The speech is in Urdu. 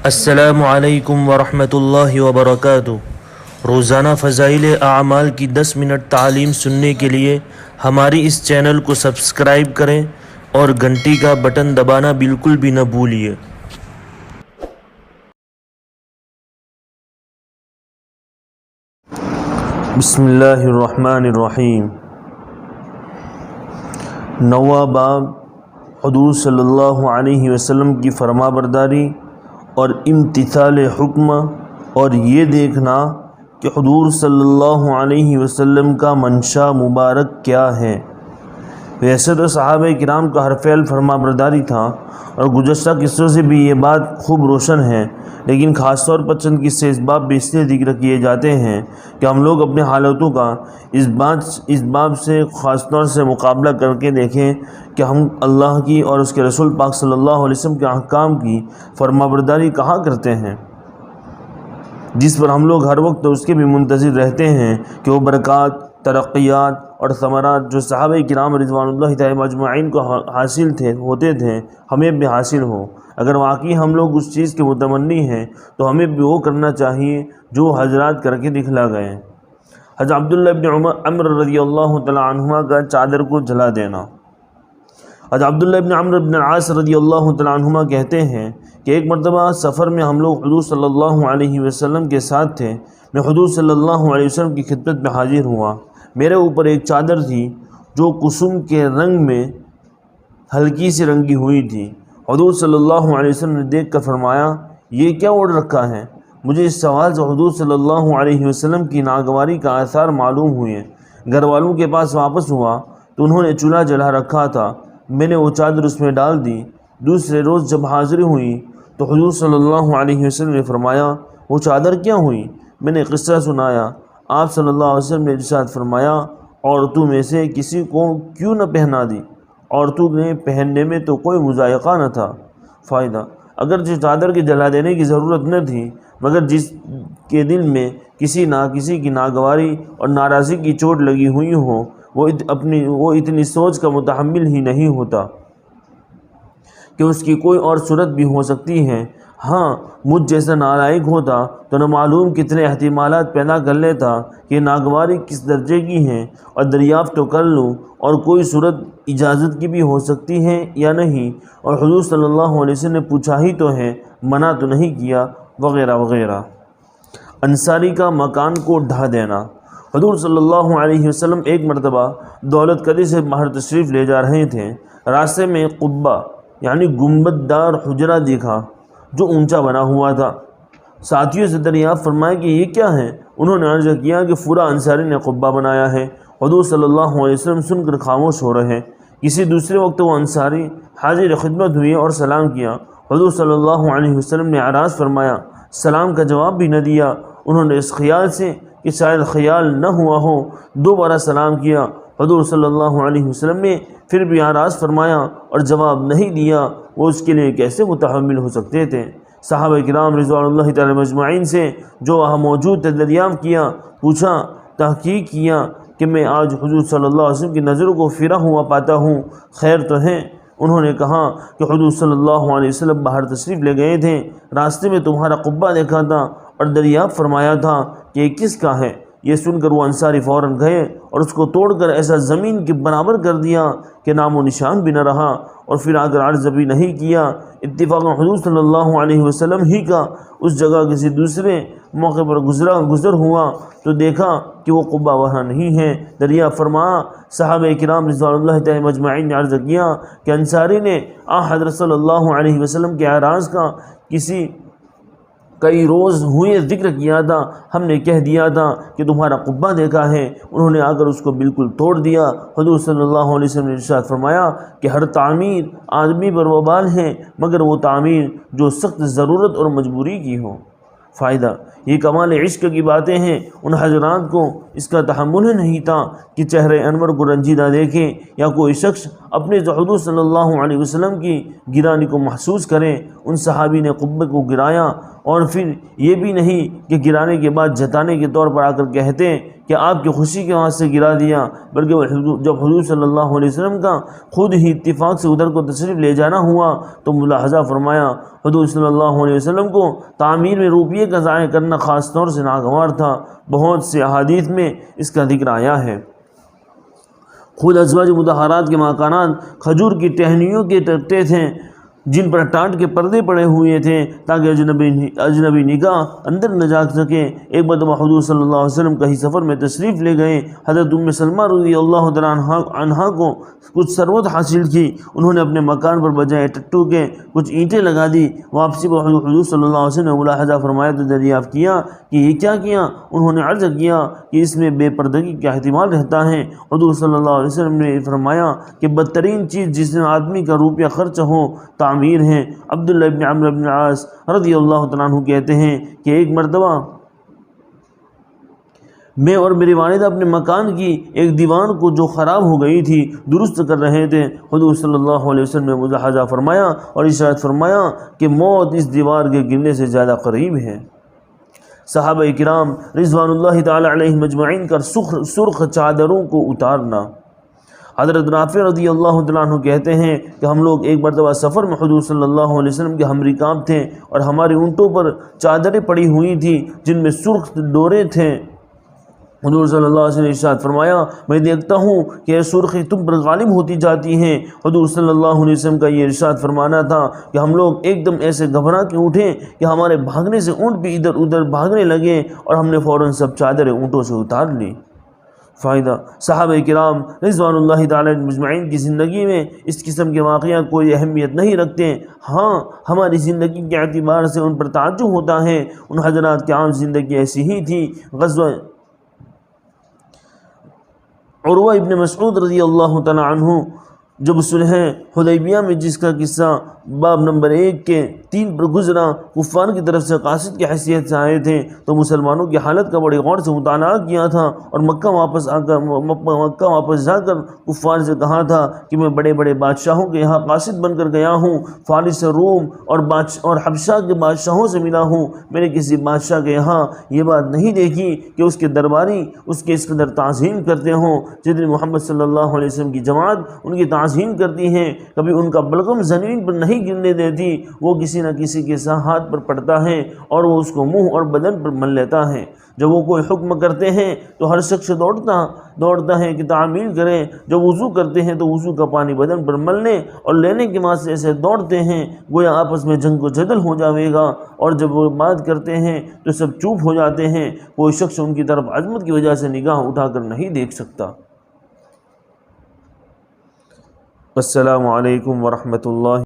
السلام علیکم ورحمۃ اللہ وبرکاتہ۔ روزانہ فضائل اعمال کی 10 منٹ تعلیم سننے کے لیے ہماری اس چینل کو سبسکرائب کریں اور گھنٹی کا بٹن دبانا بالکل بھی نہ بھولیے۔ بسم اللہ الرحمن الرحیم۔ 9واں باب حضور صلی اللہ علیہ وسلم کی فرما برداری اور امتثال حکم، اور یہ دیکھنا کہ حضور صلی اللہ علیہ وسلم کا منشا مبارک کیا ہے۔ ویسے تو صحابہ کرام کا ہر فعل فرما برداری تھا، اور گزشتہ قصوں سے بھی یہ بات خوب روشن ہے، لیکن خاص طور پر چند قصے اس باب بھی اس لیے ذکر کیے جاتے ہیں کہ ہم لوگ اپنے حالتوں کا اس باب سے خاص طور سے مقابلہ کر کے دیکھیں کہ ہم اللہ کی اور اس کے رسول پاک صلی اللہ علیہ وسلم کے احکام کی فرما برداری کہاں کرتے ہیں، جس پر ہم لوگ ہر وقت اس کے بھی منتظر رہتے ہیں کہ وہ برکات، ترقیات اور ثمرات جو صحابہ کرام رضوان اللہ تعالی اجمعین کو حاصل ہوتے تھے ہمیں بھی حاصل ہو۔ اگر واقعی ہم لوگ اس چیز کے متمنی ہیں تو ہمیں بھی وہ کرنا چاہیے جو حضرات کر کے دکھلا گئے۔ حضرت عبداللہ ابن عمر رضی اللہ تعالی عنہما کا چادر کو جلا دینا۔ حضرت عبداللہ ابن عمر بن العاص رضی اللہ تعالی عنہما کہتے ہیں کہ ایک مرتبہ سفر میں ہم لوگ حضور صلی اللہ علیہ وسلم کے ساتھ تھے۔ میں حضور صلی اللہ علیہ وسلم کی خدمت میں حاضر ہوا۔ میرے اوپر ایک چادر تھی جو کسم کے رنگ میں ہلکی سی رنگی ہوئی تھی۔ حضور صلی اللہ علیہ وسلم نے دیکھ کر فرمایا، یہ کیا اوڑھ رکھا ہے؟ مجھے اس سوال سے حضور صلی اللہ علیہ وسلم کی ناگواری کا آثار معلوم ہوئے۔ گھر والوں کے پاس واپس ہوا تو انہوں نے چولہا جلا رکھا تھا، میں نے وہ چادر اس میں ڈال دی۔ دوسرے روز جب حاضری ہوئی تو حضور صلی اللہ علیہ وسلم نے فرمایا، وہ چادر کیا ہوئی؟ میں نے قصہ سنایا۔ آپ صلی اللہ علیہ وسلم نے ارشاد فرمایا، عورتوں میں سے کسی کو کیوں نہ پہنا دی؟ عورتوں نے پہننے میں تو کوئی مضائقہ نہ تھا۔ فائدہ: اگرچہ چادر کے جلا دینے کی ضرورت نہ تھی، مگر جس کے دل میں کسی کی ناگواری اور ناراضی کی چوٹ لگی ہوئی ہو وہ اتنی سوچ کا متحمل ہی نہیں ہوتا کہ اس کی کوئی اور صورت بھی ہو سکتی ہے۔ ہاں، مجھ جیسا نالائق ہوتا تو نہ معلوم کتنے احتمالات پیدا کر لیتا کہ ناگواری کس درجے کی ہے، اور دریافت تو کر لوں اور کوئی صورت اجازت کی بھی ہو سکتی ہے یا نہیں، اور حضور صلی اللہ علیہ وسلم نے پوچھا ہی تو ہے، منع تو نہیں کیا، وغیرہ وغیرہ۔ انصاری کا مکان کو ڈھا دینا۔ حضور صلی اللہ علیہ وسلم ایک مرتبہ دولت قدی سے باہر تشریف لے جا رہے تھے۔ راستے میں قبہ یعنی گنبد دار حجرہ دیکھا جو اونچا بنا ہوا تھا۔ ساتھیوں سے دریافت فرمایا کہ یہ کیا ہے؟ انہوں نے عرض کیا کہ فلاں انصاری نے قبہ بنایا ہے۔ حضور صلی اللہ علیہ وسلم سن کر خاموش ہو رہے۔ کسی دوسرے وقت وہ انصاری حاضر خدمت ہوئے اور سلام کیا۔ حضور صلی اللہ علیہ وسلم نے اعراض فرمایا، سلام کا جواب بھی نہ دیا۔ انہوں نے اس خیال سے کہ شاید خیال نہ ہوا ہو دوبارہ سلام کیا۔ حضور صلی اللہ علیہ وسلم نے پھر بھی اعراض فرمایا اور جواب نہیں دیا۔ وہ اس کے لیے کیسے متحمل ہو سکتے تھے؟ صحابہ کرام رضوان اللہ تعالی اجمعین سے جو وہاں موجود تھے دریافت کیا، پوچھا، تحقیق کیا کہ میں آج حضور صلی اللہ علیہ وسلم کی نظروں کو پھرا ہوا پاتا ہوں، خیر تو ہے؟ انہوں نے کہا کہ حضور صلی اللہ علیہ وسلم باہر تشریف لے گئے تھے، راستے میں تمہارا قبہ دیکھا تھا اور دریافت فرمایا تھا کہ یہ کس کا ہے؟ یہ سن کر وہ انصاری فوراً گئے اور اس کو توڑ کر ایسا زمین کے برابر کر دیا کہ نام و نشان بھی نہ رہا، اور پھر آ کر عرض بھی نہیں کیا۔ اتفاقاً حضور صلی اللہ علیہ وسلم ہی کا اس جگہ کسی دوسرے موقع پر گزر ہوا تو دیکھا کہ وہ قبہ وہاں نہیں ہے۔ دریافت فرمایا، صحابہ کرام رضوان اللہ تعالی اجمعین نے عرض کیا کہ انصاری نے حضرت صلی اللہ علیہ وسلم کے اعراض کا کئی روز ہوئے ذکر کیا تھا، ہم نے کہہ دیا تھا کہ تمہارا قبہ دیکھا ہے، انہوں نے آ کر اس کو بالکل توڑ دیا۔ حضور صلی اللہ علیہ وسلم نے ارشاد فرمایا کہ ہر تعمیر آدمی پر وبال ہے مگر وہ تعمیر جو سخت ضرورت اور مجبوری کی ہو۔ فائدہ: یہ کمال عشق کی باتیں ہیں۔ ان حضرات کو اس کا تحمل نہیں تھا کہ چہرے انور کو رنجیدہ دیکھیں یا کوئی شخص اپنے حضور صلی اللہ علیہ وسلم کی گرانی کو محسوس کرے۔ ان صحابی نے قبے کو گرایا اور پھر یہ بھی نہیں کہ گرانے کے بعد جتانے کے طور پر آ کر کہتے کہ آپ کی خوشی کے واسطے گرا دیا، بلکہ جب حضور صلی اللہ علیہ وسلم کا خود ہی اتفاق سے ادھر کو تشریف لے جانا ہوا تو ملاحظہ فرمایا حضور صلی اللہ علیہ وسلم کو تعمیر میں روپیے کا ضائع کرنا خاص طور سے ناگوار تھا۔ بہت سے احادیث میں اس کا ذکر آیا ہے۔ خود ازواج مطہرات کے مکانات کھجور کی ٹہنیوں کے تختے تھے جن پر ٹاٹ کے پردے پڑے ہوئے تھے تاکہ اجنبی نگاہ اندر نہ جا سکے۔ ایک مرتبہ حضور صلی اللہ علیہ وسلم کہیں سفر میں تشریف لے گئے، حضرت ام سلمہ رضی اللہ تعالیٰ عنہا کو کچھ ثروت حاصل کی، انہوں نے اپنے مکان پر بجائے ٹٹو کے کچھ اینٹیں لگا دی۔ واپسی پر حضور صلی اللہ علیہ وسلم نے ملاحظہ فرمایا تو دریافت کیا کہ یہ کیا کیا؟ انہوں نے عرض کیا کہ اس میں بے پردگی کا احتمال رہتا ہے۔ حضور صلی اللہ علیہ وسلم نے فرمایا کہ بدترین چیز جس میں آدمی کا روپیہ خرچ ہو تعمیر ہے۔ عبداللہ ابن عمرو بن العاص رضی اللہ تعالیٰ عنہ کہتے ہیں کہ ایک مرتبہ میں اور میری والدہ اپنے مکان کی ایک دیوار کو جو خراب ہو گئی تھی درست کر رہے تھے۔ حضور صلی اللہ علیہ وسلم نے ملاحظہ فرمایا اور ارشاد فرمایا کہ موت اس دیوار کے گرنے سے زیادہ قریب ہے۔ صحابہ کرام رضوان اللہ تعالی علیہم مجمعین کا سرخ چادروں کو اتارنا۔ حضرت رافع رضی اللہ تعالیٰ عنہ کہتے ہیں کہ ہم لوگ ایک مرتبہ سفر میں حضور صلی اللہ علیہ وسلم کے ہم رکاب تھے اور ہمارے اونٹوں پر چادریں پڑی ہوئی تھیں جن میں سرخ ڈورے تھے۔ حضور صلی اللہ علیہ وسلم نے ارشاد فرمایا میں دیکھتا ہوں کہ یہ سرخی تم پر غالب ہوتی جاتی ہیں۔ حضور صلی اللہ علیہ وسلم کا یہ ارشاد فرمانا تھا کہ ہم لوگ ایک دم ایسے گھبرا کے اٹھے کہ ہمارے بھاگنے سے اونٹ بھی ادھر ادھر بھاگنے لگے اور ہم نے فوراً سب چادریں اونٹوں سے اتار لی۔ فائدہ: صحابہ کرام رضوان اللہ تعالی مجمعین کی زندگی میں اس قسم کے واقعات کوئی اہمیت نہیں رکھتے، ہاں ہماری زندگی کے اعتبار سے ان پر تعجب ہوتا ہے۔ ان حضرات کی عام زندگی ایسی ہی تھی۔ غزوہ عروہ ابن مسعود رضی اللہ تعالیٰ عنہ جب صلح حدیبیہ میں جس کا قصہ باب نمبر 1 کے 3 پر گزرا، کفار کی طرف سے قاصد کی حیثیت سے آئے تھے تو مسلمانوں کی حالت کا بڑے غور سے مطالعہ کیا تھا اور مکہ واپس جا کر کفار سے کہا تھا کہ میں بڑے بڑے بادشاہوں کے یہاں قاصد بن کر گیا ہوں، فارس، روم اور حبشہ کے بادشاہوں سے ملا ہوں، میں نے کسی بادشاہ کے یہاں یہ بات نہیں دیکھی کہ اس کے درباری اس کے اس قدر تعظیم کرتے ہوں جتنی محمد صلی اللہ علیہ وسلم کی جماعت ان کی تعظیم کرتی ہیں۔ کبھی ان کا بلغم زمین پر نہیں گرنے دیتی، وہ کسی نہ کسی کے ہاتھ پر پڑتا ہے اور وہ اس کو منہ اور بدن پر مل لیتا ہے۔ جب وہ کوئی حکم کرتے ہیں تو ہر شخص دوڑتا ہے کہ تعمیل کریں۔ جب وضو کرتے ہیں تو وضو کا پانی بدن پر ملنے اور لینے کے بعد سے ایسے دوڑتے ہیں گویا آپس میں جنگ و جدل ہو جاوے گا، اور جب وہ بات کرتے ہیں تو سب چوپ ہو جاتے ہیں، کوئی شخص ان کی طرف عظمت کی وجہ سے نگاہ اٹھا کر نہیں دیکھ سکتا۔ السلام علیکم ورحمۃ اللہ